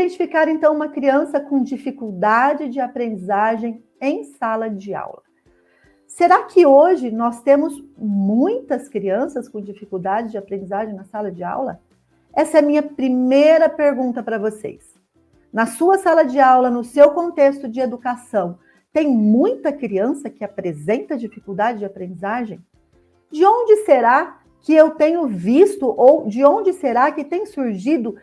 identificar, então, uma criança com dificuldade de aprendizagem em sala de aula. Será que hoje nós temos muitas crianças com dificuldade de aprendizagem na sala de aula? Essa é a minha primeira pergunta para vocês. Na sua sala de aula, no seu contexto de educação, tem muita criança que apresenta dificuldade de aprendizagem? De onde será que eu tenho visto ou de onde será que tem surgido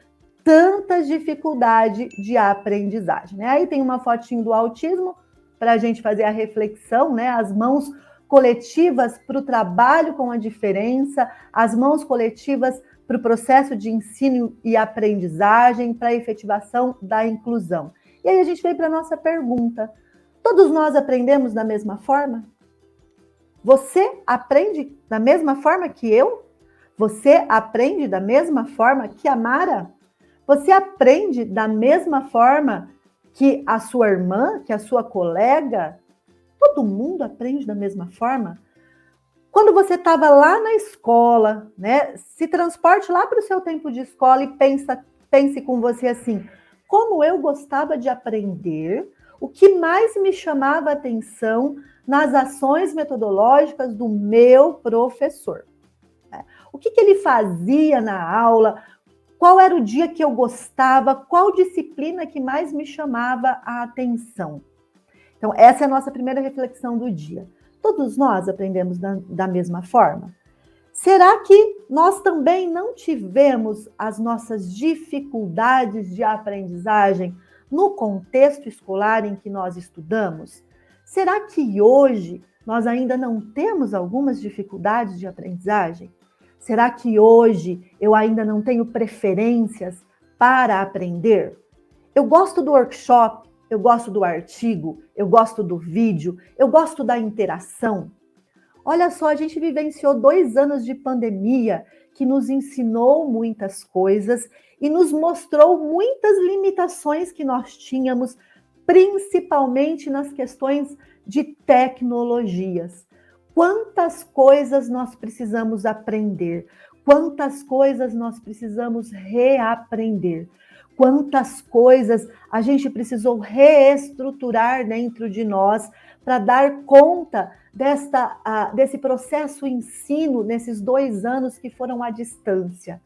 tanta dificuldade de aprendizagem? Né? Aí tem uma fotinho do autismo para a gente fazer a reflexão, né? As mãos coletivas para o trabalho com a diferença, as mãos coletivas para o processo de ensino e aprendizagem, para a efetivação da inclusão. E aí a gente vem para a nossa pergunta. Todos nós aprendemos da mesma forma? Você aprende da mesma forma que eu? Você aprende da mesma forma que a Mara? Você aprende da mesma forma que a sua irmã, que a sua colega? Todo mundo aprende da mesma forma? Quando você estava lá na escola, né, se transporte lá para o seu tempo de escola e pense com você assim, como eu gostava de aprender, o que mais me chamava a atenção nas ações metodológicas do meu professor. Né? O que ele fazia na aula, qual era o dia que eu gostava, qual disciplina que mais me chamava a atenção. Então, essa é a nossa primeira reflexão do dia. Todos nós aprendemos da mesma forma? Será que nós também não tivemos as nossas dificuldades de aprendizagem no contexto escolar em que nós estudamos? Será que hoje nós ainda não temos algumas dificuldades de aprendizagem? Será que hoje eu ainda não tenho preferências para aprender? Eu gosto do workshop, eu gosto do artigo, eu gosto do vídeo, eu gosto da interação. Olha só, a gente vivenciou 2 anos de pandemia que nos ensinou muitas coisas e nos mostrou muitas limitações que nós tínhamos, principalmente nas questões de tecnologias. Quantas coisas nós precisamos aprender, quantas coisas nós precisamos reaprender. Quantas coisas a gente precisou reestruturar dentro de nós para dar conta desse processo ensino nesses 2 anos que foram à distância.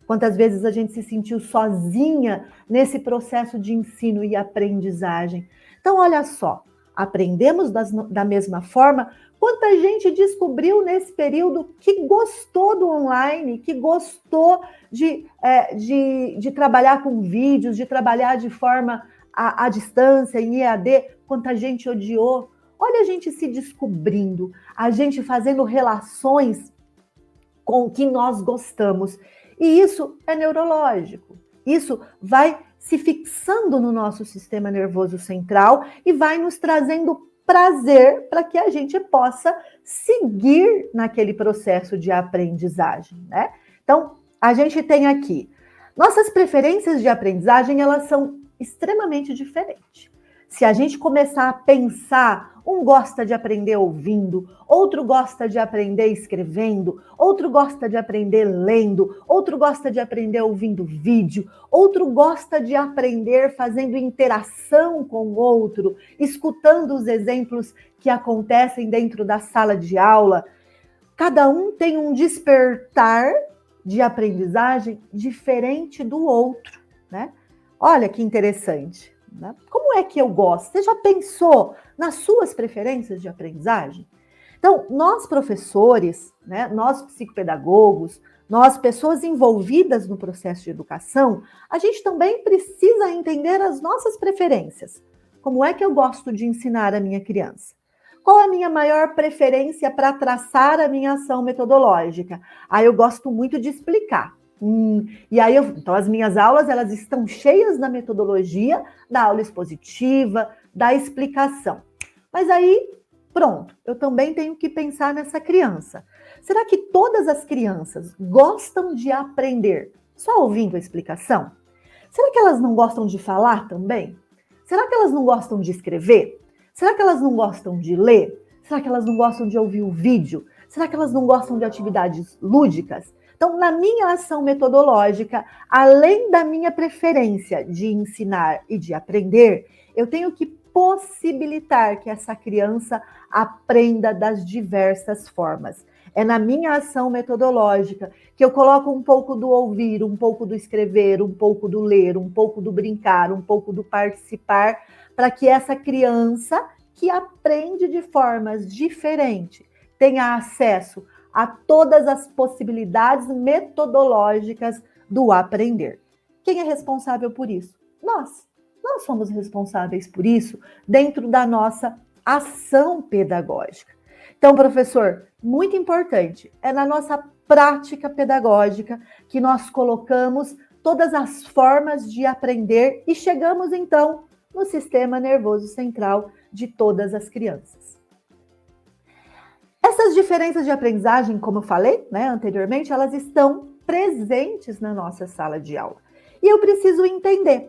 Quantas vezes a gente se sentiu sozinha nesse processo de ensino e aprendizagem. Então, olha só, aprendemos da mesma forma. Quanta gente descobriu nesse período que gostou do online, que gostou de trabalhar com vídeos, de trabalhar de forma à distância, em EAD, quanta gente odiou. Olha a gente se descobrindo, a gente fazendo relações com o que nós gostamos. E isso é neurológico. Isso vai se fixando no nosso sistema nervoso central e vai nos trazendo prazer para que a gente possa seguir naquele processo de aprendizagem, né? Então, a gente tem aqui, nossas preferências de aprendizagem, elas são extremamente diferentes. Se a gente começar a pensar, um gosta de aprender ouvindo, outro gosta de aprender escrevendo, outro gosta de aprender lendo, outro gosta de aprender ouvindo vídeo, outro gosta de aprender fazendo interação com o outro, escutando os exemplos que acontecem dentro da sala de aula. Cada um tem um despertar de aprendizagem diferente do outro, né? Olha que interessante. Né? Como é que eu gosto? Você já pensou nas suas preferências de aprendizagem? Então, nós professores, né, nós psicopedagogos, nós pessoas envolvidas no processo de educação, a gente também precisa entender as nossas preferências. Como é que eu gosto de ensinar a minha criança? Qual a minha maior preferência para traçar a minha ação metodológica? Eu gosto muito de explicar. E aí, então, as minhas aulas, elas estão cheias da metodologia, da aula expositiva, da explicação. Mas aí, pronto, eu também tenho que pensar nessa criança. Será que todas as crianças gostam de aprender só ouvindo a explicação? Será que elas não gostam de falar também? Será que elas não gostam de escrever? Será que elas não gostam de ler? Será que elas não gostam de ouvir o vídeo? Será que elas não gostam de atividades lúdicas? Então, na minha ação metodológica, além da minha preferência de ensinar e de aprender, eu tenho que possibilitar que essa criança aprenda das diversas formas. É na minha ação metodológica que eu coloco um pouco do ouvir, um pouco do escrever, um pouco do ler, um pouco do brincar, um pouco do participar, para que essa criança que aprende de formas diferentes tenha acesso a todas as possibilidades metodológicas do aprender. Quem é responsável por isso? Nós. Nós somos responsáveis por isso dentro da nossa ação pedagógica. Então, professor, muito importante, é na nossa prática pedagógica que nós colocamos todas as formas de aprender e chegamos, então, no sistema nervoso central de todas as crianças. Essas diferenças de aprendizagem, como eu falei, anteriormente, elas estão presentes na nossa sala de aula. E eu preciso entender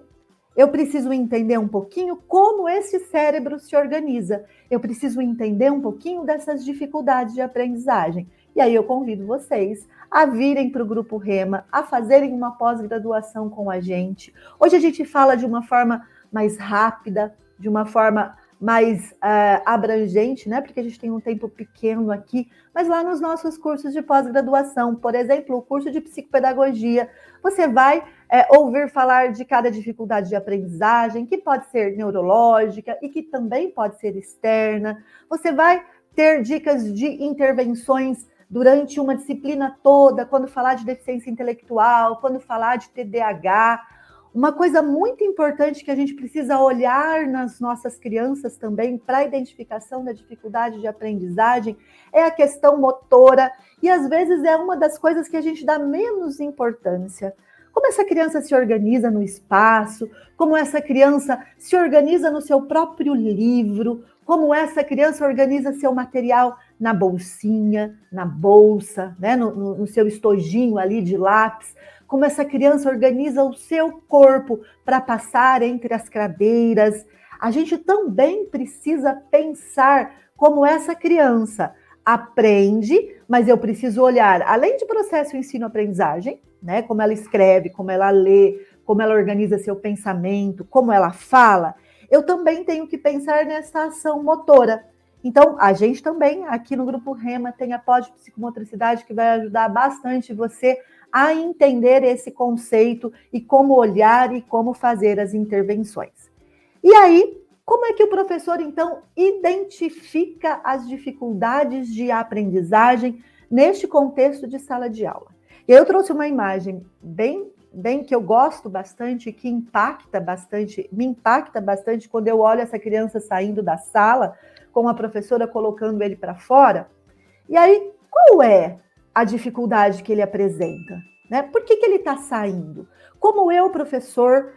um pouquinho como esse cérebro se organiza. Eu preciso entender um pouquinho dessas dificuldades de aprendizagem. E aí eu convido vocês a virem para o Grupo Rema, a fazerem uma pós-graduação com a gente. Hoje a gente fala de uma forma mais rápida, de uma forma mais abrangente, porque a gente tem um tempo pequeno aqui, mas lá nos nossos cursos de pós-graduação, por exemplo, o curso de psicopedagogia, você vai ouvir falar de cada dificuldade de aprendizagem, que pode ser neurológica e que também pode ser externa. Você vai ter dicas de intervenções durante uma disciplina toda, quando falar de deficiência intelectual, quando falar de TDAH. Uma coisa muito importante que a gente precisa olhar nas nossas crianças também para a identificação da dificuldade de aprendizagem é a questão motora, e às vezes é uma das coisas que a gente dá menos importância. Como essa criança se organiza no espaço, como essa criança se organiza no seu próprio livro, como essa criança organiza seu material na bolsinha, na bolsa, no seu estojinho ali de lápis, como essa criança organiza o seu corpo para passar entre as cadeiras. A gente também precisa pensar como essa criança aprende, mas eu preciso olhar, além de processo ensino-aprendizagem, como ela escreve, como ela lê, como ela organiza seu pensamento, como ela fala, eu também tenho que pensar nessa ação motora. Então, a gente também, aqui no Grupo Rema, tem a pós de psicomotricidade que vai ajudar bastante você a entender esse conceito e como olhar e como fazer as intervenções. E aí, como é que o professor, então, identifica as dificuldades de aprendizagem neste contexto de sala de aula? Eu trouxe uma imagem bem que eu gosto bastante, que me impacta bastante quando eu olho essa criança saindo da sala, com a professora colocando ele para fora. E aí, qual é a dificuldade que ele apresenta? Por que ele está saindo? Como eu, professor,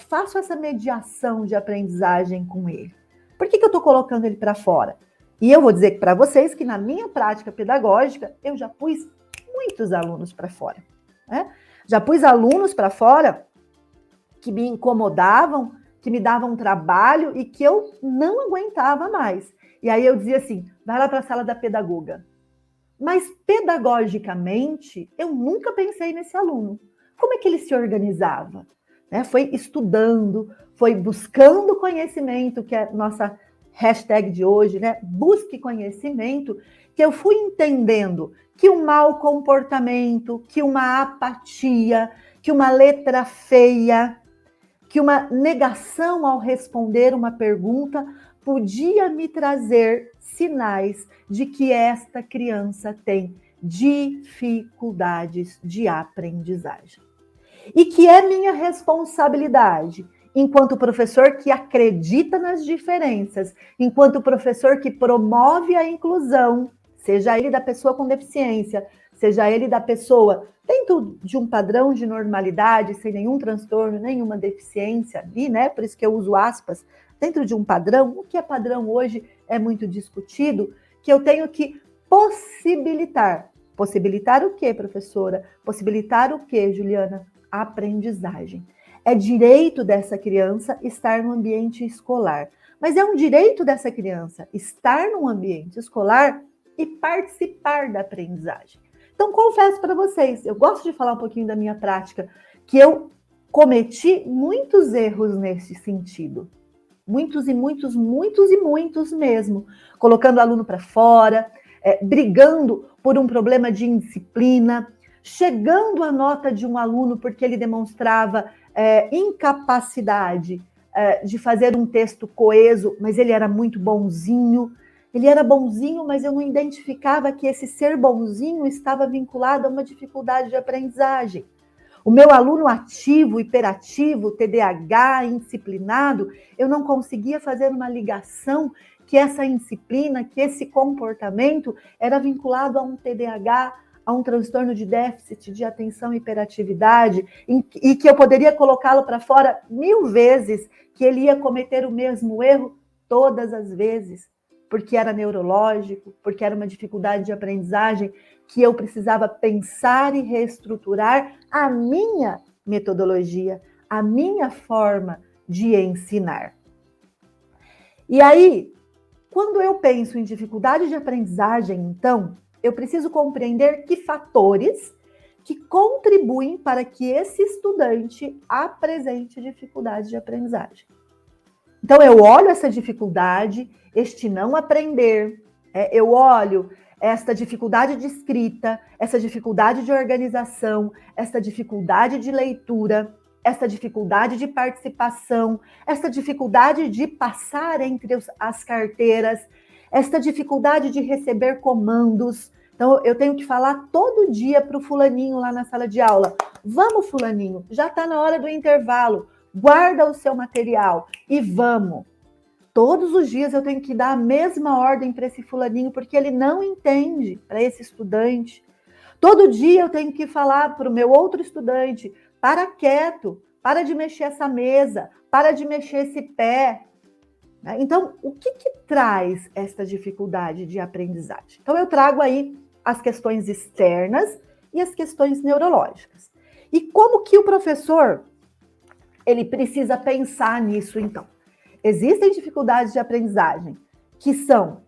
faço essa mediação de aprendizagem com ele? Por que eu estou colocando ele para fora? E eu vou dizer para vocês que na minha prática pedagógica, eu já pus muitos alunos para fora. Já pus alunos para fora que me incomodavam, que me davam trabalho e que eu não aguentava mais. E aí eu dizia assim, vai lá para a sala da pedagoga. Mas pedagogicamente, eu nunca pensei nesse aluno. Como é que ele se organizava? Foi estudando, foi buscando conhecimento, que é a nossa hashtag de hoje, busque conhecimento, que eu fui entendendo que um mau comportamento, que uma apatia, que uma letra feia, que uma negação ao responder uma pergunta podia me trazer sinais de que esta criança tem dificuldades de aprendizagem. E que é minha responsabilidade, enquanto professor que acredita nas diferenças, enquanto professor que promove a inclusão, seja ele da pessoa com deficiência, seja ele da pessoa dentro de um padrão de normalidade, sem nenhum transtorno, nenhuma deficiência ali, por isso que eu uso aspas, dentro de um padrão. O que é padrão hoje é muito discutido, que eu tenho que possibilitar. Possibilitar o quê, professora? Possibilitar o quê, Juliana? A aprendizagem. É direito dessa criança estar no ambiente escolar. Mas é um direito dessa criança estar no ambiente escolar e participar da aprendizagem. Então, confesso para vocês, eu gosto de falar um pouquinho da minha prática, que eu cometi muitos erros nesse sentido. Muitos e muitos, muitos e muitos mesmo. Colocando o aluno para fora, brigando por um problema de indisciplina, chegando à nota de um aluno porque ele demonstrava incapacidade de fazer um texto coeso, mas ele era muito bonzinho. Ele era bonzinho, mas eu não identificava que esse ser bonzinho estava vinculado a uma dificuldade de aprendizagem. O meu aluno ativo, hiperativo, TDAH, indisciplinado, eu não conseguia fazer uma ligação que essa indisciplina, que esse comportamento era vinculado a um TDAH, a um transtorno de déficit de atenção e hiperatividade, e que eu poderia colocá-lo para fora 1000 vezes, que ele ia cometer o mesmo erro todas as vezes, porque era neurológico, porque era uma dificuldade de aprendizagem, que eu precisava pensar e reestruturar a minha metodologia, a minha forma de ensinar. E aí, quando eu penso em dificuldade de aprendizagem, então, eu preciso compreender que fatores que contribuem para que esse estudante apresente dificuldade de aprendizagem. Então, eu olho essa dificuldade, este não aprender, eu olho esta dificuldade de escrita, essa dificuldade de organização, essa dificuldade de leitura, essa dificuldade de participação, essa dificuldade de passar entre as carteiras, essa dificuldade de receber comandos. Então, eu tenho que falar todo dia para o fulaninho lá na sala de aula. Vamos, fulaninho, já está na hora do intervalo. Guarda o seu material e vamos. Todos os dias eu tenho que dar a mesma ordem para esse fulaninho, porque ele não entende, para esse estudante. Todo dia eu tenho que falar para o meu outro estudante, para quieto, para de mexer essa mesa, para de mexer esse pé. Então, o que traz essa dificuldade de aprendizagem? Então, eu trago aí as questões externas e as questões neurológicas. E como que o professor ele precisa pensar nisso, então? Existem dificuldades de aprendizagem que são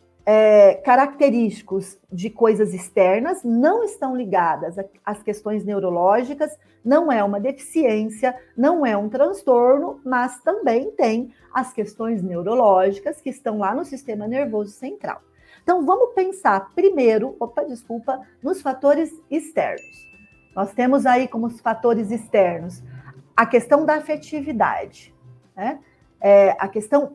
característicos de coisas externas, não estão ligadas às questões neurológicas, não é uma deficiência, não é um transtorno, mas também tem as questões neurológicas que estão lá no sistema nervoso central. Então, vamos pensar primeiro, nos fatores externos. Nós temos aí como os fatores externos a questão da afetividade, né? A questão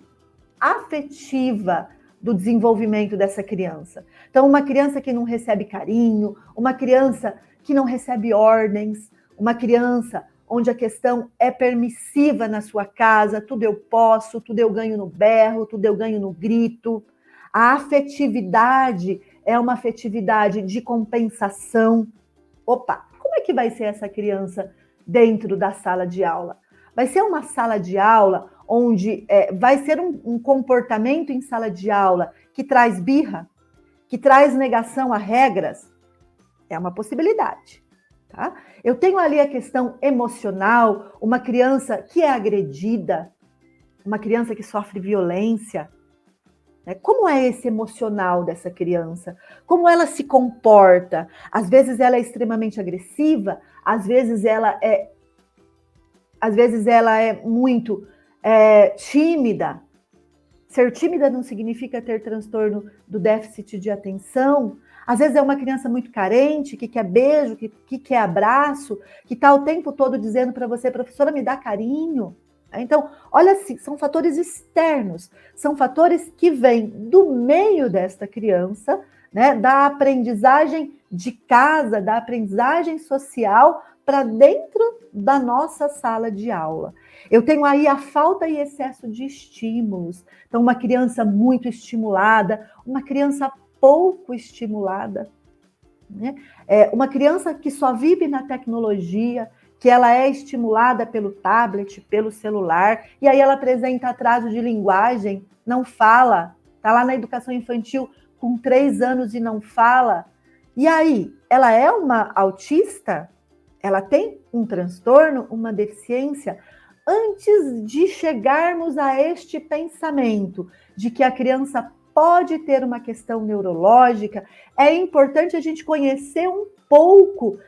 afetiva do desenvolvimento dessa criança. Então, uma criança que não recebe carinho, uma criança que não recebe ordens, uma criança onde a questão é permissiva na sua casa, tudo eu posso, tudo eu ganho no berro, tudo eu ganho no grito. A afetividade é uma afetividade de compensação. Opa, como é que vai ser essa criança dentro da sala de aula? Vai ser uma sala de aula onde vai ser um comportamento em sala de aula que traz birra, que traz negação a regras? É uma possibilidade, tá? Eu tenho ali a questão emocional, uma criança que é agredida, uma criança que sofre violência. Como é esse emocional dessa criança? Como ela se comporta? Às vezes ela é extremamente agressiva, às vezes ela é muito tímida. Ser tímida não significa ter transtorno do déficit de atenção. Às vezes é uma criança muito carente, que quer beijo, que quer abraço, que está o tempo todo dizendo para você, professora, me dá carinho. Então, olha assim, são fatores externos, são fatores que vêm do meio desta criança, né, da aprendizagem de casa, da aprendizagem social para dentro da nossa sala de aula. Eu tenho aí a falta e excesso de estímulos. Então, uma criança muito estimulada, uma criança pouco estimulada, né? Uma criança que só vive na tecnologia, que ela é estimulada pelo tablet, pelo celular, e aí ela apresenta atraso de linguagem, não fala, está lá na educação infantil com 3 anos e não fala. E aí, ela é uma autista? Ela tem um transtorno, uma deficiência? Antes de chegarmos a este pensamento de que a criança pode ter uma questão neurológica, é importante a gente conhecer um pouco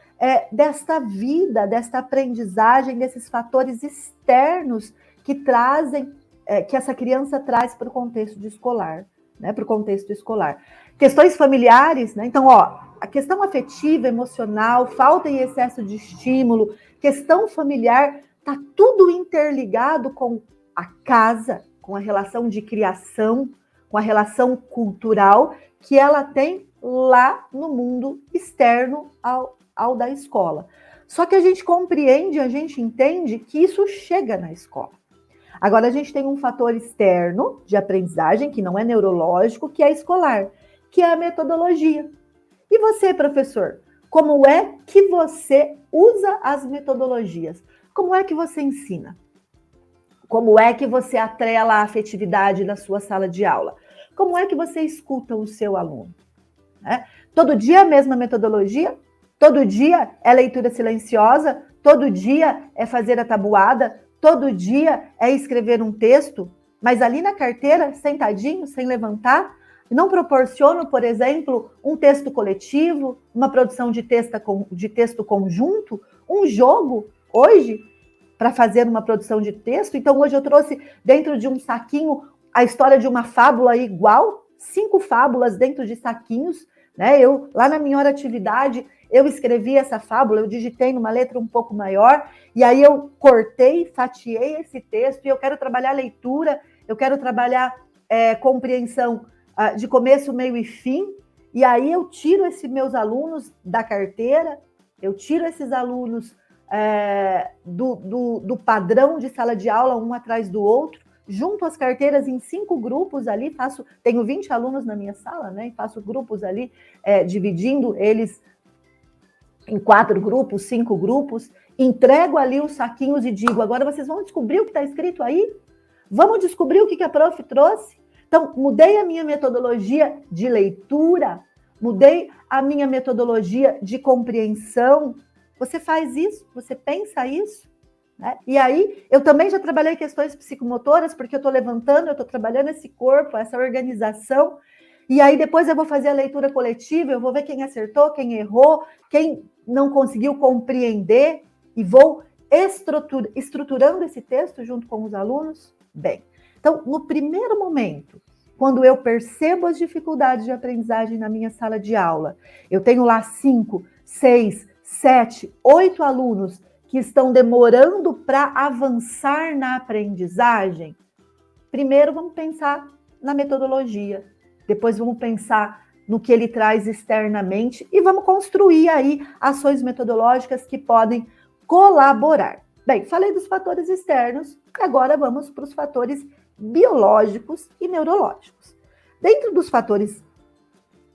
desta vida, desta aprendizagem, desses fatores externos que trazem, que essa criança traz para o contexto escolar, né? Para o contexto escolar. Questões familiares, né? Então, a questão afetiva, emocional, falta e excesso de estímulo, questão familiar, está tudo interligado com a casa, com a relação de criação, com a relação cultural que ela tem lá no mundo externo ao da escola. Só que a gente compreende, a gente entende que isso chega na escola. Agora a gente tem um fator externo de aprendizagem, que não é neurológico, que é escolar, que é a metodologia. E você, professor, como é que você usa as metodologias? Como é que você ensina? Como é que você atrela a afetividade na sua sala de aula? Como é que você escuta o seu aluno? Né? Todo dia a mesma metodologia? Todo dia é leitura silenciosa? Todo dia é fazer a tabuada? Todo dia é escrever um texto? Mas ali na carteira, sentadinho, sem levantar? Não proporciono, por exemplo, um texto coletivo, uma produção de texto conjunto, um jogo, hoje, para fazer uma produção de texto. Então, hoje eu trouxe dentro de um saquinho a história de uma fábula igual, 5 fábulas dentro de saquinhos, né? Lá na minha hora atividade, eu escrevi essa fábula, eu digitei numa letra um pouco maior, e aí eu cortei, fatiei esse texto, e eu quero trabalhar leitura, eu quero trabalhar compreensão de começo, meio e fim, e aí eu tiro esses meus alunos da carteira, eu tiro esses alunos do padrão de sala de aula, um atrás do outro, junto as carteiras em 5 grupos ali, tenho 20 alunos na minha sala, né? E faço grupos ali, dividindo eles em 4 grupos, 5 grupos, entrego ali os saquinhos e digo, agora vocês vão descobrir o que está escrito aí? Vamos descobrir o que a prof trouxe? Então, mudei a minha metodologia de leitura, mudei a minha metodologia de compreensão. Você faz isso? Você pensa isso? Né? E aí, eu também já trabalhei questões psicomotoras, porque eu estou levantando, eu estou trabalhando esse corpo, essa organização, e aí depois eu vou fazer a leitura coletiva, eu vou ver quem acertou, quem errou, quem não conseguiu compreender, e vou estruturando esse texto junto com os alunos. Bem, então, no primeiro momento, quando eu percebo as dificuldades de aprendizagem na minha sala de aula, eu tenho lá 5, 6, 7, 8 alunos que estão demorando para avançar na aprendizagem, primeiro vamos pensar na metodologia, depois vamos pensar no que ele traz externamente e vamos construir aí ações metodológicas que podem colaborar. Bem, falei dos fatores externos, agora vamos para os fatores biológicos e neurológicos. Dentro dos fatores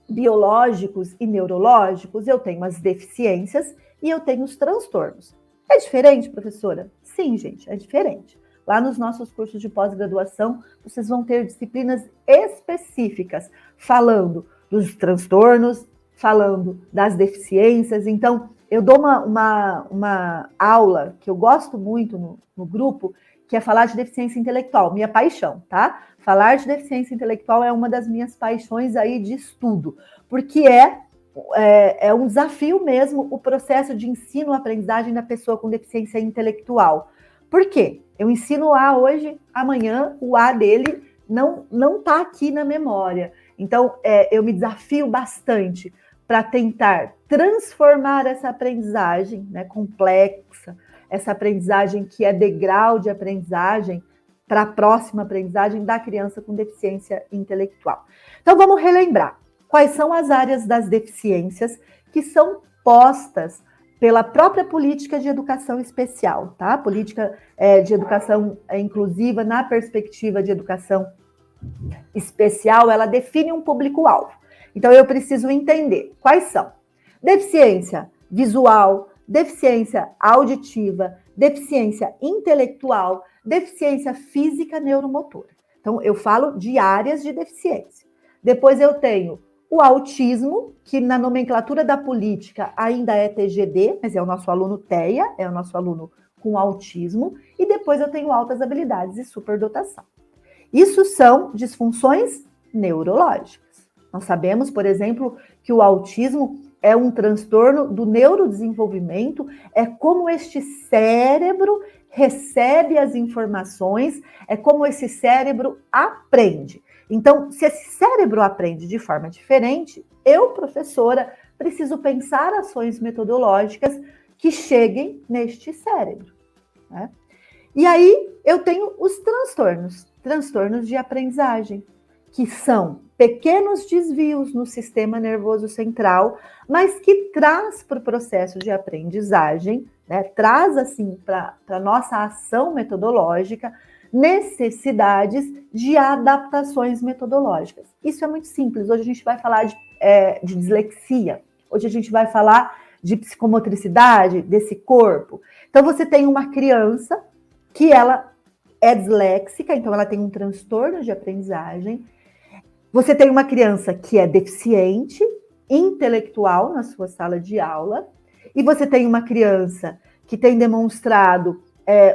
biológicos e neurológicos, eu tenho as deficiências e eu tenho os transtornos. É diferente, professora? Sim, gente, é diferente. Lá nos nossos cursos de pós-graduação, vocês vão ter disciplinas específicas falando dos transtornos, falando das deficiências. Então, eu dou uma aula que eu gosto muito no grupo, que é falar de deficiência intelectual, minha paixão, tá? Falar de deficiência intelectual é uma das minhas paixões aí de estudo, porque é um desafio mesmo o processo de ensino-aprendizagem da pessoa com deficiência intelectual. Por quê? Eu ensino A hoje, amanhã o A dele não está aqui na memória. Então, eu me desafio bastante para tentar transformar essa aprendizagem, né, complexa, essa aprendizagem que é degrau de aprendizagem para a próxima aprendizagem da criança com deficiência intelectual. Então, vamos relembrar quais são as áreas das deficiências que são postas pela própria política de educação especial, tá? Política de educação inclusiva na perspectiva de educação especial, ela define um público-alvo. Então, eu preciso entender quais são: deficiência visual, deficiência auditiva, deficiência intelectual, deficiência física neuromotora. Então, eu falo de áreas de deficiência. Depois eu tenho o autismo, que na nomenclatura da política ainda é TGD, mas é o nosso aluno TEA, é o nosso aluno com autismo. E depois eu tenho altas habilidades e superdotação. Isso são disfunções neurológicas. Nós sabemos, por exemplo, que o autismo é um transtorno do neurodesenvolvimento, é como este cérebro recebe as informações, é como esse cérebro aprende. Então, se esse cérebro aprende de forma diferente, eu, professora, preciso pensar ações metodológicas que cheguem neste cérebro, né? E aí eu tenho os transtornos de aprendizagem, que são pequenos desvios no sistema nervoso central, mas que traz para o processo de aprendizagem, né, traz assim para a nossa ação metodológica necessidades de adaptações metodológicas. Isso é muito simples. Hoje a gente vai falar de dislexia, hoje a gente vai falar de psicomotricidade desse corpo. Então você tem uma criança que ela é disléxica, então ela tem um transtorno de aprendizagem. Você tem uma criança que é deficiente intelectual na sua sala de aula, e você tem uma criança que tem demonstrado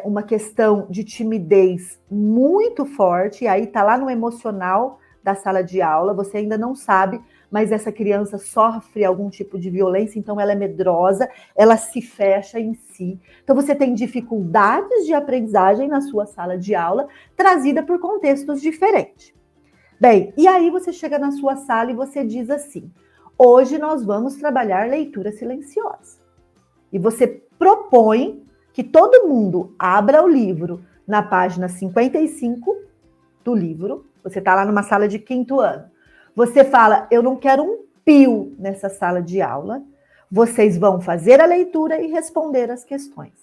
uma questão de timidez muito forte, e aí está lá no emocional da sala de aula, você ainda não sabe, mas essa criança sofre algum tipo de violência, então ela é medrosa, ela se fecha em si. Então você tem dificuldades de aprendizagem na sua sala de aula, trazida por contextos diferentes. Bem, e aí você chega na sua sala e você diz assim: hoje nós vamos trabalhar leitura silenciosa. E você propõe que todo mundo abra o livro na página 55 do livro. Você está lá numa sala de 5º ano. Você fala: eu não quero um pio nessa sala de aula. Vocês vão fazer a leitura e responder as questões.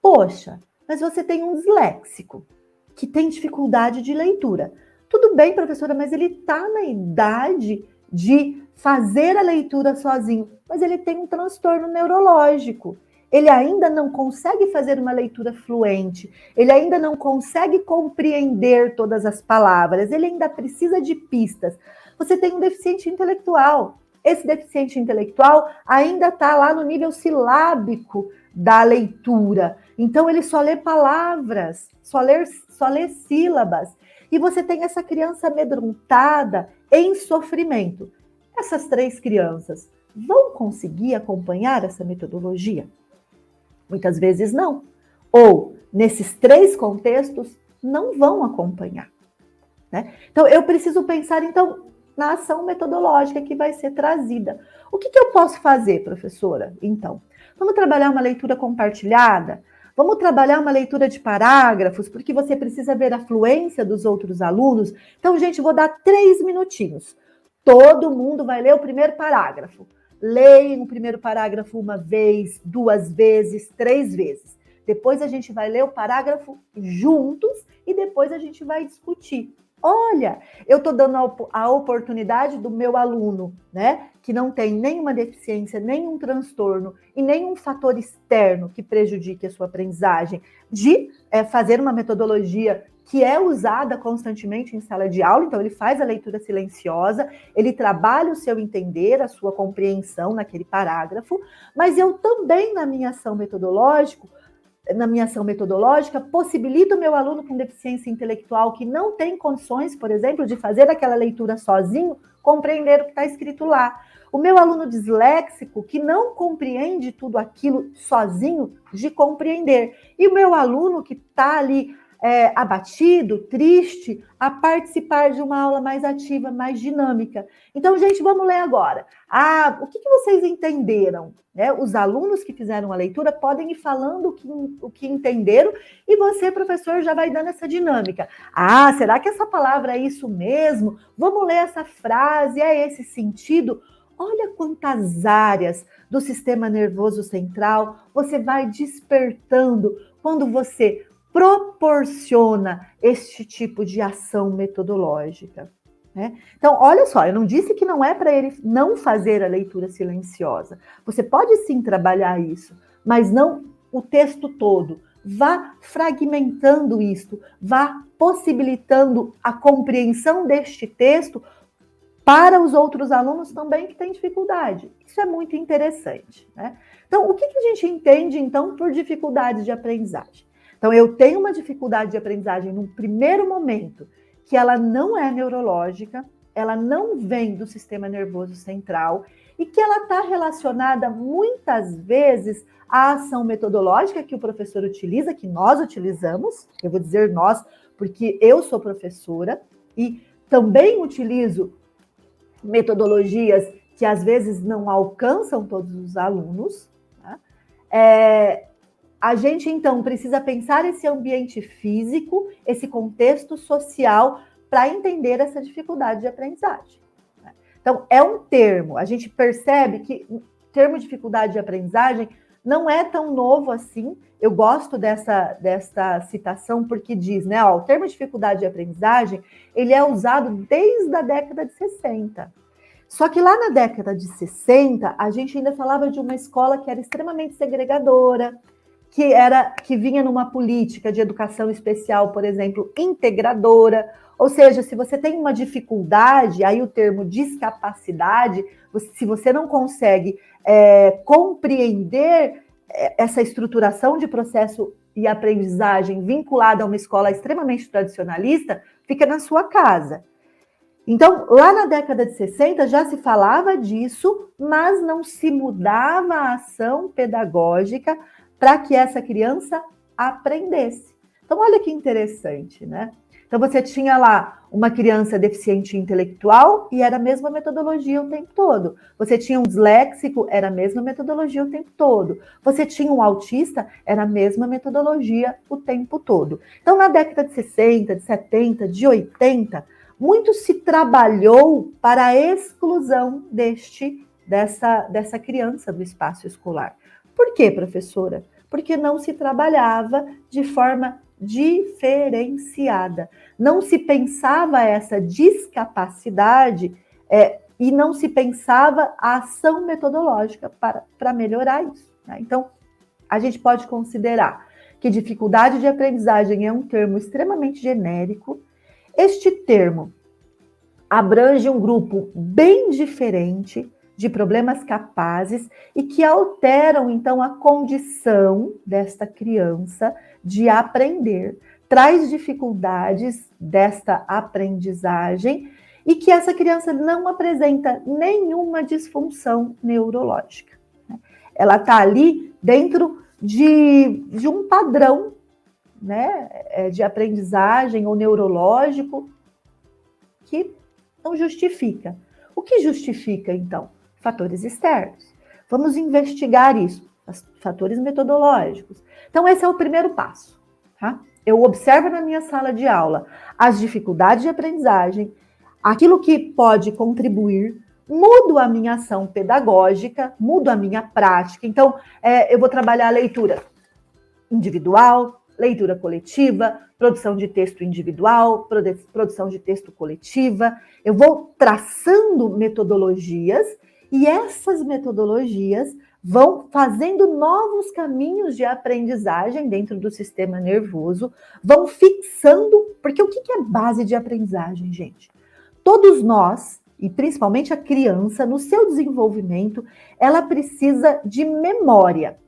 Poxa, mas você tem um disléxico que tem dificuldade de leitura. Tudo bem, professora, mas ele está na idade de fazer a leitura sozinho, mas ele tem um transtorno neurológico. Ele ainda não consegue fazer uma leitura fluente, ele ainda não consegue compreender todas as palavras, ele ainda precisa de pistas. Você tem um deficiente intelectual. Esse deficiente intelectual ainda está lá no nível silábico da leitura. Então, ele só lê palavras, só lê sílabas. E você tem essa criança amedrontada, em sofrimento. Essas 3 crianças vão conseguir acompanhar essa metodologia? Muitas vezes não. Ou, nesses 3 contextos, não vão acompanhar, né? Então, eu preciso pensar, então, na ação metodológica que vai ser trazida. O que eu posso fazer, professora? Então, vamos trabalhar uma leitura compartilhada? Vamos trabalhar uma leitura de parágrafos, porque você precisa ver a fluência dos outros alunos. Então, gente, vou dar 3 minutinhos. Todo mundo vai ler o primeiro parágrafo. Leia o primeiro parágrafo 1 vez, 2 vezes, 3 vezes. Depois a gente vai ler o parágrafo juntos e depois a gente vai discutir. Olha, eu estou dando a oportunidade do meu aluno, né, que não tem nenhuma deficiência, nenhum transtorno e nenhum fator externo que prejudique a sua aprendizagem, de fazer uma metodologia que é usada constantemente em sala de aula. Então, ele faz a leitura silenciosa, ele trabalha o seu entender, a sua compreensão naquele parágrafo, mas eu também, na minha ação metodológica, possibilita o meu aluno com deficiência intelectual que não tem condições, por exemplo, de fazer aquela leitura sozinho, compreender o que está escrito lá. O meu aluno disléxico, que não compreende tudo aquilo sozinho, de compreender. E o meu aluno que está ali abatido, triste, a participar de uma aula mais ativa, mais dinâmica. Então, gente, vamos ler agora. O que vocês entenderam? Os alunos que fizeram a leitura podem ir falando o que entenderam e você, professor, já vai dando essa dinâmica. Será que essa palavra é isso mesmo? Vamos ler essa frase, é esse sentido? Olha quantas áreas do sistema nervoso central você vai despertando quando você proporciona este tipo de ação metodológica, né? Então, olha só, eu não disse que não é para ele não fazer a leitura silenciosa. Você pode sim trabalhar isso, mas não o texto todo. Vá fragmentando isto, vá possibilitando a compreensão deste texto para os outros alunos também que têm dificuldade. Isso é muito interessante, né? Então, o que a gente entende, então, por dificuldades de aprendizagem? Então, eu tenho uma dificuldade de aprendizagem num primeiro momento, que ela não é neurológica, ela não vem do sistema nervoso central e que ela está relacionada muitas vezes à ação metodológica que o professor utiliza, que nós utilizamos, eu vou dizer nós, porque eu sou professora e também utilizo metodologias que às vezes não alcançam todos os alunos. Tá? A gente, então, precisa pensar esse ambiente físico, esse contexto social, para entender essa dificuldade de aprendizagem. Então, é um termo. A gente percebe que o termo dificuldade de aprendizagem não é tão novo assim. Eu gosto dessa citação porque diz, né? Ó, o termo dificuldade de aprendizagem, ele é usado desde a década de 60. Só que lá na década de 60, a gente ainda falava de uma escola que era extremamente segregadora, que vinha numa política de educação especial, por exemplo, integradora. Ou seja, se você tem uma dificuldade, aí o termo discapacidade, se você não consegue compreender essa estruturação de processo e aprendizagem vinculada a uma escola extremamente tradicionalista, fica na sua casa. Então, lá na década de 60 já se falava disso, mas não se mudava a ação pedagógica para que essa criança aprendesse. Então, olha que interessante, né? Então, você tinha lá uma criança deficiente intelectual e era a mesma metodologia o tempo todo. Você tinha um disléxico, era a mesma metodologia o tempo todo. Você tinha um autista, era a mesma metodologia o tempo todo. Então, na década de 60, de 70, de 80, muito se trabalhou para a exclusão dessa criança do espaço escolar. Por quê, professora? Porque não se trabalhava de forma diferenciada. Não se pensava essa discapacidade e não se pensava a ação metodológica para melhorar isso. Né? Então, a gente pode considerar que dificuldade de aprendizagem é um termo extremamente genérico. Este termo abrange um grupo bem diferente de problemas capazes e que alteram, então, a condição desta criança de aprender, traz dificuldades desta aprendizagem e que essa criança não apresenta nenhuma disfunção neurológica. Ela está ali dentro de um padrão, né, de aprendizagem ou neurológico que não justifica. O que justifica, então? Fatores externos. Vamos investigar isso, fatores metodológicos. Então, esse é o primeiro passo. Tá? Eu observo na minha sala de aula as dificuldades de aprendizagem, aquilo que pode contribuir, mudo a minha ação pedagógica, mudo a minha prática. Então, eu vou trabalhar a leitura individual, leitura coletiva, produção de texto individual, produção de texto coletiva. Eu vou traçando metodologias e essas metodologias vão fazendo novos caminhos de aprendizagem dentro do sistema nervoso, vão fixando, porque o que é base de aprendizagem, gente? Todos nós, e principalmente a criança, no seu desenvolvimento, ela precisa de memória.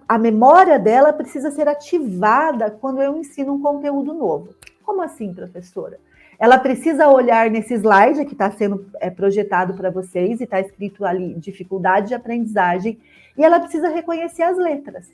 A memória dela precisa ser ativada quando eu ensino um conteúdo novo. Como assim, professora? Ela precisa olhar nesse slide que está sendo projetado para vocês e está escrito ali dificuldade de aprendizagem e ela precisa reconhecer as letras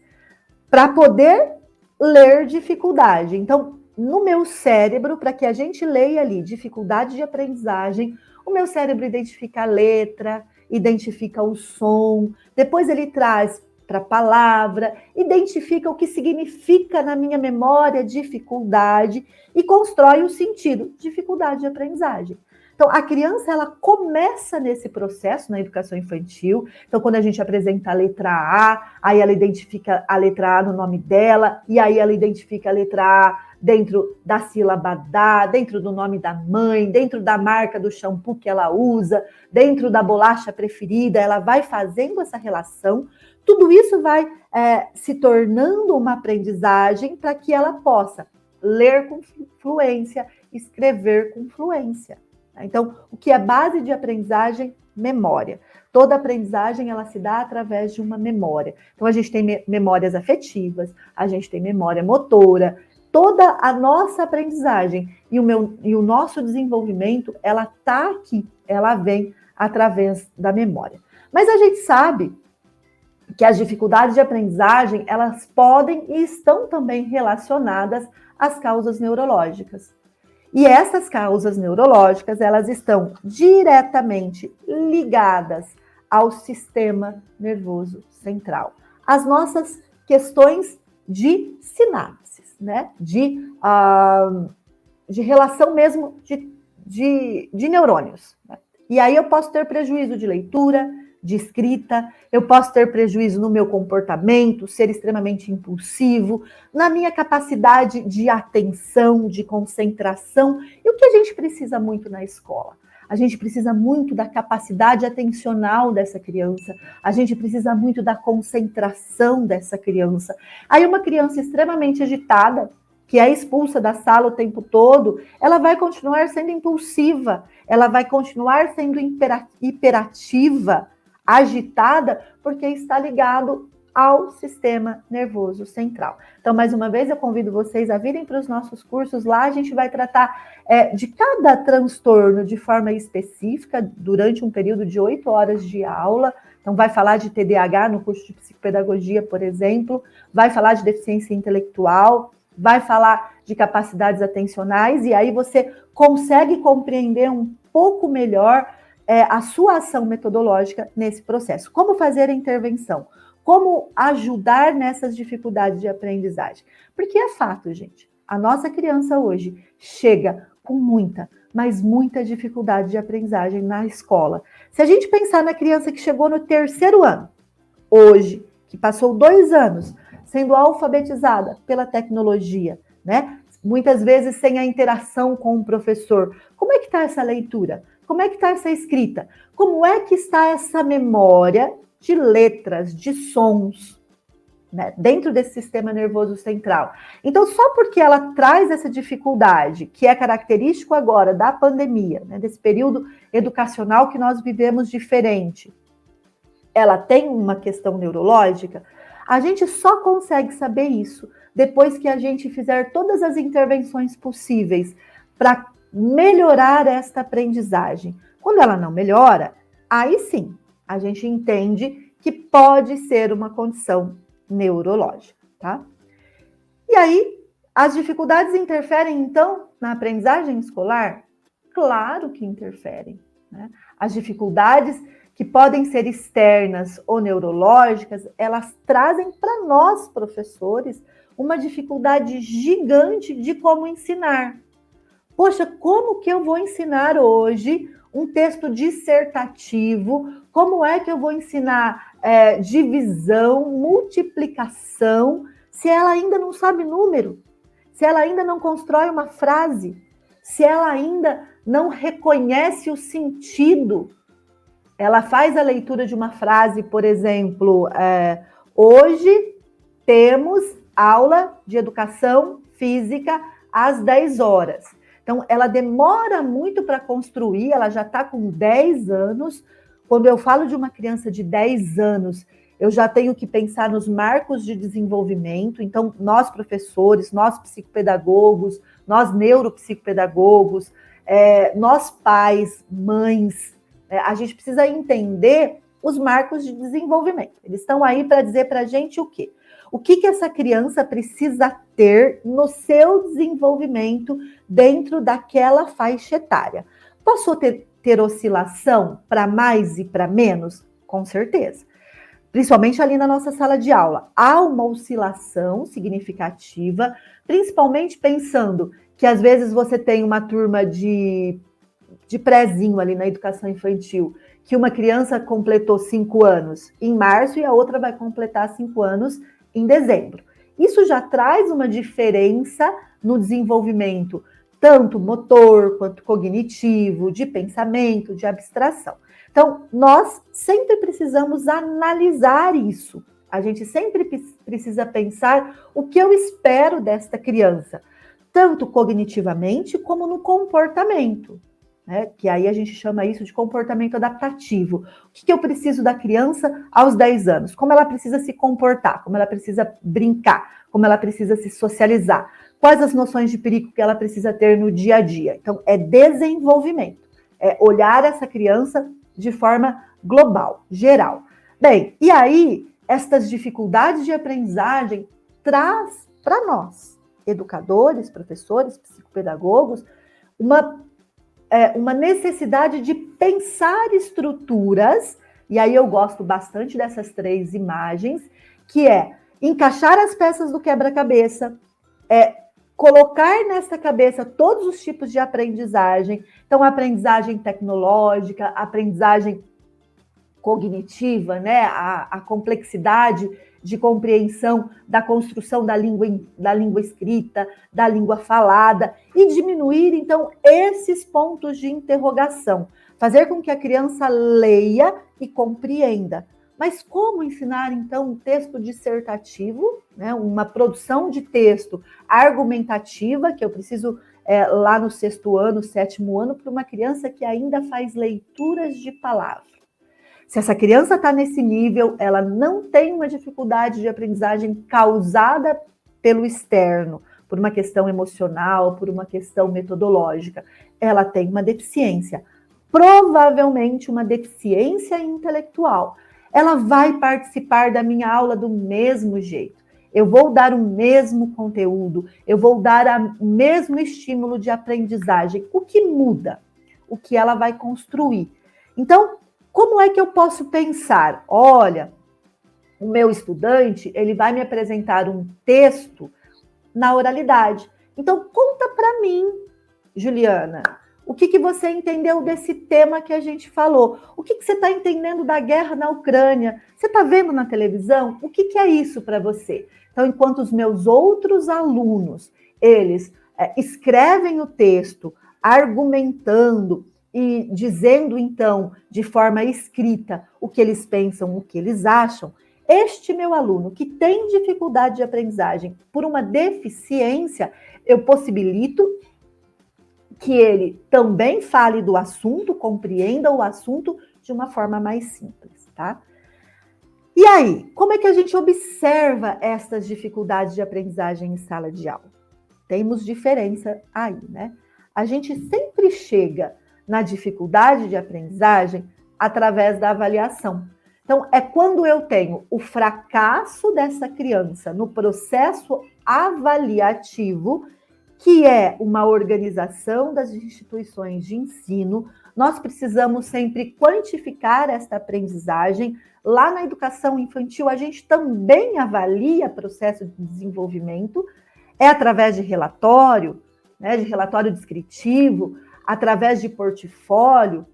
para poder ler dificuldade. Então, no meu cérebro, para que a gente leia ali dificuldade de aprendizagem, o meu cérebro identifica a letra, identifica o som, depois ele traz para a palavra, identifica o que significa na minha memória dificuldade e constrói o sentido, dificuldade de aprendizagem. Então, a criança, ela começa nesse processo na educação infantil. Então, quando a gente apresenta a letra A, aí ela identifica a letra A no nome dela, e aí ela identifica a letra A dentro da sílaba da, dentro do nome da mãe, dentro da marca do shampoo que ela usa, dentro da bolacha preferida, ela vai fazendo essa relação. Tudo isso vai se tornando uma aprendizagem para que ela possa ler com fluência, escrever com fluência. Então, o que é base de aprendizagem? Memória. Toda aprendizagem, ela se dá através de uma memória. Então, a gente tem memórias afetivas, a gente tem memória motora, toda a nossa aprendizagem e o nosso desenvolvimento, ela está aqui, ela vem através da memória. Mas a gente sabe que as dificuldades de aprendizagem, elas podem e estão também relacionadas às causas neurológicas. E essas causas neurológicas, elas estão diretamente ligadas ao sistema nervoso central. As nossas questões de sinapses, né? De relação mesmo de neurônios. Né? E aí eu posso ter prejuízo de leitura, de escrita, eu posso ter prejuízo no meu comportamento, ser extremamente impulsivo, na minha capacidade de atenção, de concentração. E o que a gente precisa muito na escola? A gente precisa muito da capacidade atencional dessa criança, a gente precisa muito da concentração dessa criança. Aí uma criança extremamente agitada, que é expulsa da sala o tempo todo, ela vai continuar sendo impulsiva, ela vai continuar sendo hiperativa, agitada, porque está ligado ao sistema nervoso central. Então, mais uma vez, eu convido vocês a virem para os nossos cursos. Lá a gente vai tratar de cada transtorno de forma específica, durante um período de 8 horas de aula. Então, vai falar de TDAH no curso de psicopedagogia, por exemplo, vai falar de deficiência intelectual, vai falar de capacidades atencionais, e aí você consegue compreender um pouco melhor a sua ação metodológica nesse processo. Como fazer a intervenção? Como ajudar nessas dificuldades de aprendizagem? Porque é fato, gente, a nossa criança hoje chega com muita, mas muita dificuldade de aprendizagem na escola. Se a gente pensar na criança que chegou no 3º ano, hoje, que passou 2 anos sendo alfabetizada pela tecnologia, né? Muitas vezes sem a interação com o professor. Como é que está essa leitura? Como é que está essa escrita? Como é que está essa memória de letras, de sons, né, dentro desse sistema nervoso central? Então, só porque ela traz essa dificuldade, que é característico agora da pandemia, né, desse período educacional que nós vivemos diferente, ela tem uma questão neurológica, a gente só consegue saber isso depois que a gente fizer todas as intervenções possíveis para melhorar esta aprendizagem. Quando ela não melhora, aí sim, a gente entende que pode ser uma condição neurológica, tá? E aí, as dificuldades interferem, então, na aprendizagem escolar? Claro que interferem, né? As dificuldades que podem ser externas ou neurológicas, elas trazem para nós, professores, uma dificuldade gigante de como ensinar. Poxa, como que eu vou ensinar hoje um texto dissertativo? Como é que eu vou ensinar divisão, multiplicação, se ela ainda não sabe número? Se ela ainda não constrói uma frase? Se ela ainda não reconhece o sentido? Ela faz a leitura de uma frase, por exemplo, hoje temos aula de educação física às 10 horas. Então, ela demora muito para construir, ela já está com 10 anos. Quando eu falo de uma criança de 10 anos, eu já tenho que pensar nos marcos de desenvolvimento. Então, nós professores, nós psicopedagogos, nós neuropsicopedagogos, nós pais, mães, a gente precisa entender os marcos de desenvolvimento. Eles estão aí para dizer para a gente o quê? O que essa criança precisa ter no seu desenvolvimento dentro daquela faixa etária. Posso ter oscilação para mais e para menos? Com certeza. Principalmente ali na nossa sala de aula. Há uma oscilação significativa, principalmente pensando que às vezes você tem uma turma de prézinho ali na educação infantil, que uma criança completou 5 anos em março e a outra vai completar 5 anos em dezembro. Isso já traz uma diferença no desenvolvimento, tanto motor quanto cognitivo, de pensamento, de abstração. Então, nós sempre precisamos analisar isso. A gente sempre precisa pensar o que eu espero desta criança, tanto cognitivamente como no comportamento. Né? Que aí a gente chama isso de comportamento adaptativo. O que eu preciso da criança aos 10 anos? Como ela precisa se comportar, como ela precisa brincar, como ela precisa se socializar, quais as noções de perigo que ela precisa ter no dia a dia. Então, é desenvolvimento, é olhar essa criança de forma global, geral. Bem, e aí, estas dificuldades de aprendizagem traz para nós, educadores, professores, psicopedagogos, uma necessidade de pensar estruturas, e aí eu gosto bastante dessas 3 imagens, que é encaixar as peças do quebra-cabeça, colocar nessa cabeça todos os tipos de aprendizagem, então aprendizagem tecnológica, aprendizagem cognitiva, né? A complexidade de compreensão da construção da língua escrita, da língua falada, e diminuir, então, esses pontos de interrogação. Fazer com que a criança leia e compreenda. Mas como ensinar, então, um texto dissertativo, né? Uma produção de texto argumentativa, que eu preciso, lá no 6º ano, 7º ano, para uma criança que ainda faz leituras de palavra? Se essa criança está nesse nível, ela não tem uma dificuldade de aprendizagem causada pelo externo, por uma questão emocional, por uma questão metodológica. Ela tem uma deficiência, provavelmente uma deficiência intelectual. Ela vai participar da minha aula do mesmo jeito. Eu vou dar o mesmo conteúdo, eu vou dar o mesmo estímulo de aprendizagem. O que muda? O que ela vai construir. Então, como é que eu posso pensar? Olha, o meu estudante, ele vai me apresentar um texto na oralidade. Então, conta para mim, Juliana, o que você entendeu desse tema que a gente falou? O que você está entendendo da guerra na Ucrânia? Você está vendo na televisão? O que é isso para você? Então, enquanto os meus outros alunos, eles escrevem o texto, argumentando, e dizendo, então, de forma escrita o que eles pensam, o que eles acham, este meu aluno que tem dificuldade de aprendizagem por uma deficiência, eu possibilito que ele também fale do assunto, compreenda o assunto de uma forma mais simples, tá? E aí, como é que a gente observa essas dificuldades de aprendizagem em sala de aula? Temos diferença aí, né? A gente sempre chega na dificuldade de aprendizagem através da avaliação. Então, é quando eu tenho o fracasso dessa criança no processo avaliativo, que é uma organização das instituições de ensino. Nós precisamos sempre quantificar esta aprendizagem. Lá na educação infantil, a gente também avalia processo de desenvolvimento, através de relatório, né, de relatório descritivo, através de portfólio.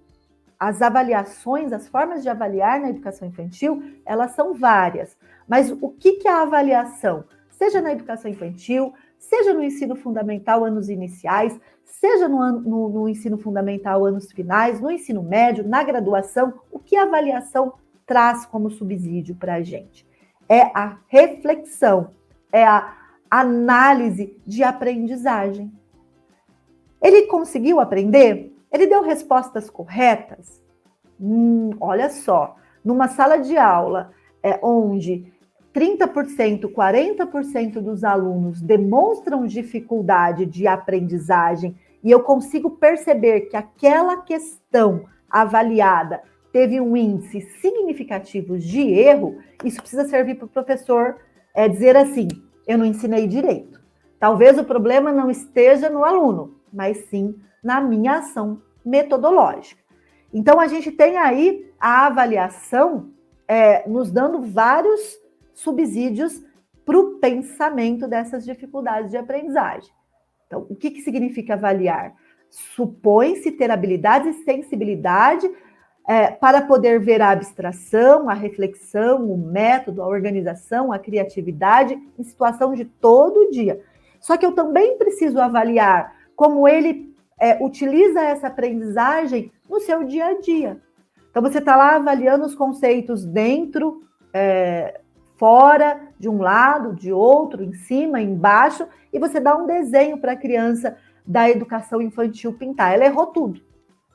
As avaliações, as formas de avaliar na educação infantil, elas são várias. Mas o que é a avaliação? Seja na educação infantil, seja no ensino fundamental, anos iniciais, seja no ensino fundamental, anos finais, no ensino médio, na graduação, o que a avaliação traz como subsídio para a gente? É a reflexão, é a análise de aprendizagem. Ele conseguiu aprender? Ele deu respostas corretas? Olha só, numa sala de aula onde 30%, 40% dos alunos demonstram dificuldade de aprendizagem e eu consigo perceber que aquela questão avaliada teve um índice significativo de erro, isso precisa servir para o professor dizer assim, eu não ensinei direito. Talvez o problema não esteja no aluno, mas sim na minha ação metodológica. Então, a gente tem aí a avaliação nos dando vários subsídios para o pensamento dessas dificuldades de aprendizagem. Então, o que significa avaliar? Supõe-se ter habilidade e sensibilidade para poder ver a abstração, a reflexão, o método, a organização, a criatividade em situação de todo dia. Só que eu também preciso avaliar como ele utiliza essa aprendizagem no seu dia a dia. Então, você está lá avaliando os conceitos dentro, fora, de um lado, de outro, em cima, embaixo, e você dá um desenho para a criança da educação infantil pintar. Ela errou tudo.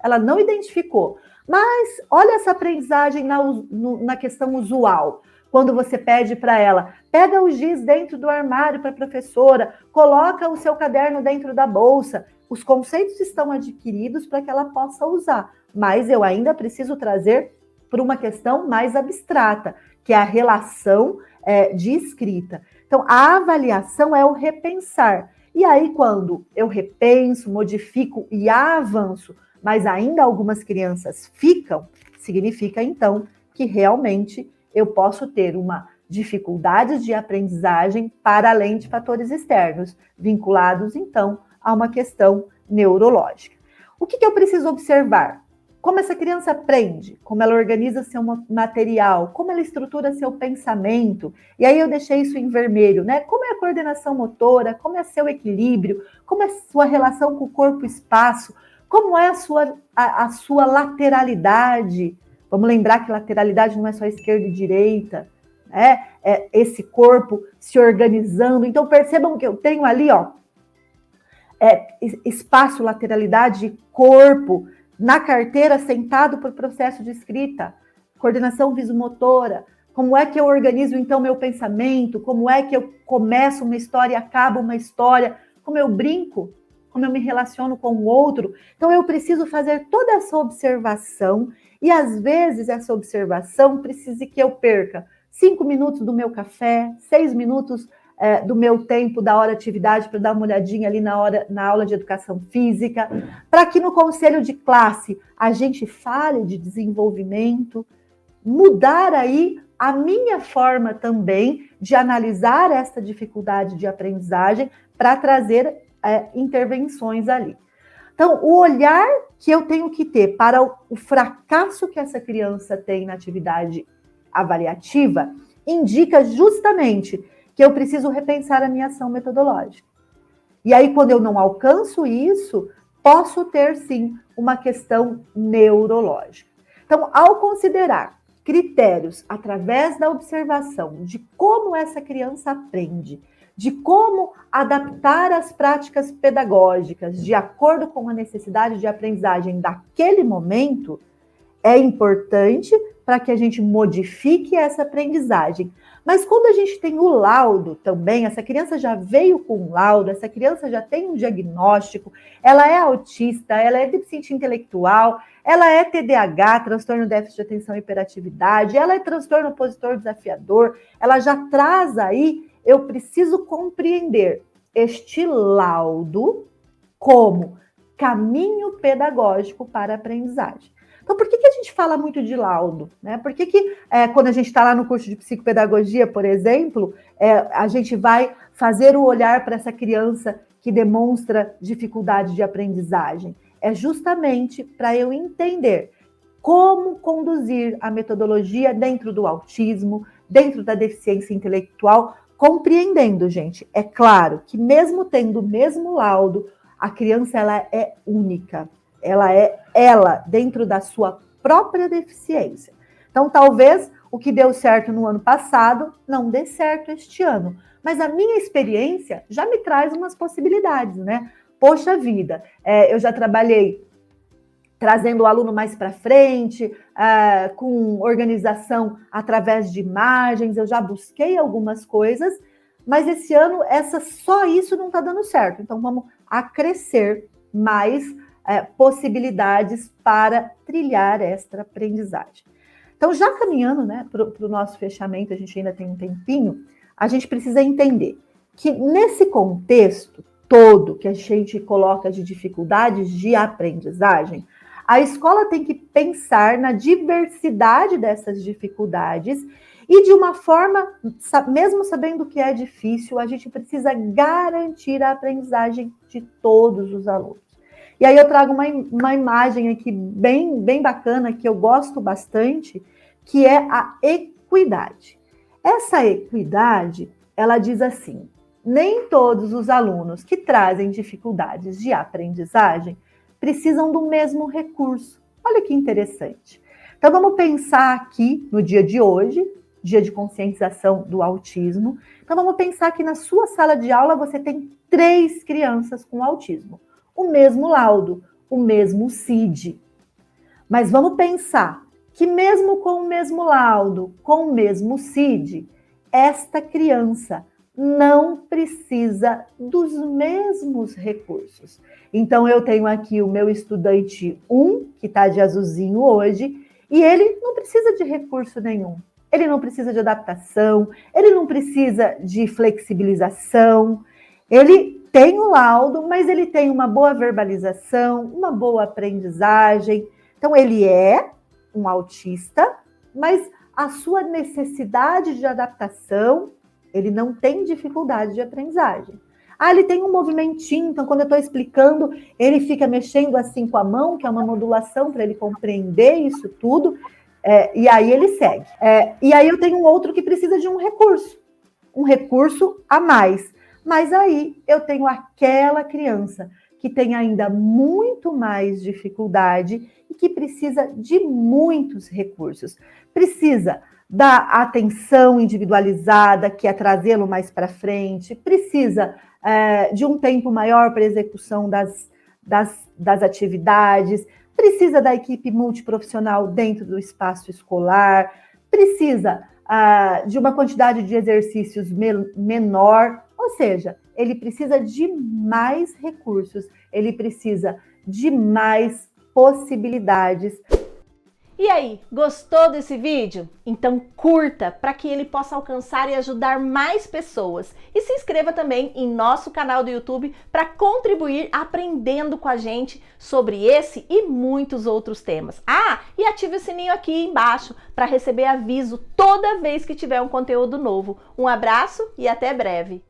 Ela não identificou. Mas olha essa aprendizagem na questão usual. Quando você pede para ela, pega o giz dentro do armário para a professora, coloca o seu caderno dentro da bolsa. Os conceitos estão adquiridos para que ela possa usar, mas eu ainda preciso trazer para uma questão mais abstrata, que é a relação de escrita. Então, a avaliação é o repensar. E aí, quando eu repenso, modifico e avanço, mas ainda algumas crianças ficam, significa, então, que realmente eu posso ter uma dificuldade de aprendizagem para além de fatores externos, vinculados, então, a uma questão neurológica. O que eu preciso observar? Como essa criança aprende, como ela organiza seu material, como ela estrutura seu pensamento. E aí eu deixei isso em vermelho, né? Como é a coordenação motora, como é seu equilíbrio, como é a sua relação com o corpo e espaço, como é a sua lateralidade. Vamos lembrar que lateralidade não é só esquerda e direita, né? É esse corpo se organizando. Então percebam que eu tenho ali, espaço, lateralidade, corpo, na carteira, sentado para o processo de escrita, coordenação visomotora, como é que eu organizo, então, meu pensamento, como é que eu começo uma história e acabo uma história, como eu brinco, como eu me relaciono com o outro. Então, eu preciso fazer toda essa observação e, às vezes, essa observação precisa que eu perca 5 minutos do meu café, 6 minutos do meu tempo da hora de atividade para dar uma olhadinha ali na aula de educação física, para que no conselho de classe a gente fale de desenvolvimento, mudar aí a minha forma também de analisar essa dificuldade de aprendizagem para trazer intervenções ali. Então, o olhar que eu tenho que ter para o fracasso que essa criança tem na atividade avaliativa indica justamente que eu preciso repensar a minha ação metodológica. E aí, quando eu não alcanço isso, posso ter, sim, uma questão neurológica. Então, ao considerar critérios através da observação de como essa criança aprende, de como adaptar as práticas pedagógicas de acordo com a necessidade de aprendizagem daquele momento, é importante para que a gente modifique essa aprendizagem. Mas quando a gente tem o laudo também, essa criança já veio com um laudo, essa criança já tem um diagnóstico, ela é autista, ela é deficiente intelectual, ela é TDAH, transtorno déficit de atenção e hiperatividade, ela é transtorno opositor desafiador, ela já traz aí, eu preciso compreender este laudo como caminho pedagógico para a aprendizagem. Então, por que a gente fala muito de laudo? Né? Por que quando a gente está lá no curso de psicopedagogia, por exemplo, a gente vai fazer o olhar para essa criança que demonstra dificuldade de aprendizagem? É justamente para eu entender como conduzir a metodologia dentro do autismo, dentro da deficiência intelectual, compreendendo, gente. É claro que mesmo tendo o mesmo laudo, a criança ela é única. Ela é ela dentro da sua própria deficiência. Então, talvez o que deu certo no ano passado não dê certo este ano. Mas a minha experiência já me traz umas possibilidades, né? Poxa vida, eu já trabalhei trazendo o aluno mais para frente, com organização através de imagens, eu já busquei algumas coisas, mas esse ano só isso não está dando certo. Então, vamos acrescer mais possibilidades para trilhar esta aprendizagem. Então, já caminhando, né, para o nosso fechamento, a gente ainda tem um tempinho, a gente precisa entender que nesse contexto todo que a gente coloca de dificuldades de aprendizagem, a escola tem que pensar na diversidade dessas dificuldades e de uma forma, mesmo sabendo que é difícil, a gente precisa garantir a aprendizagem de todos os alunos. E aí eu trago uma imagem aqui bem bacana, que eu gosto bastante, que é a equidade. Essa equidade, ela diz assim, nem todos os alunos que trazem dificuldades de aprendizagem precisam do mesmo recurso. Olha que interessante. Então vamos pensar aqui no dia de hoje, dia de conscientização do autismo. Então vamos pensar que na sua sala de aula você tem 3 crianças com autismo. O mesmo laudo, o mesmo CID. Mas vamos pensar que mesmo com o mesmo laudo, com o mesmo CID, esta criança não precisa dos mesmos recursos. Então, eu tenho aqui o meu estudante 1, que está de azulzinho hoje, e ele não precisa de recurso nenhum. Ele não precisa de adaptação, ele não precisa de flexibilização, ele tem o laudo, mas ele tem uma boa verbalização, uma boa aprendizagem. Então, ele é um autista, mas a sua necessidade de adaptação, ele não tem dificuldade de aprendizagem. Ah, ele tem um movimentinho, então quando eu estou explicando, ele fica mexendo assim com a mão, que é uma modulação para ele compreender isso tudo, e aí ele segue. E aí eu tenho um outro que precisa de um recurso a mais. Mas aí eu tenho aquela criança que tem ainda muito mais dificuldade e que precisa de muitos recursos. Precisa da atenção individualizada, que é trazê-lo mais para frente, precisa de um tempo maior para execução das atividades, precisa da equipe multiprofissional dentro do espaço escolar, precisa de uma quantidade de exercícios menor, ou seja, ele precisa de mais recursos, ele precisa de mais possibilidades. E aí, gostou desse vídeo? Então curta para que ele possa alcançar e ajudar mais pessoas. E se inscreva também em nosso canal do YouTube para contribuir aprendendo com a gente sobre esse e muitos outros temas. Ah, e ative o sininho aqui embaixo para receber aviso toda vez que tiver um conteúdo novo. Um abraço e até breve!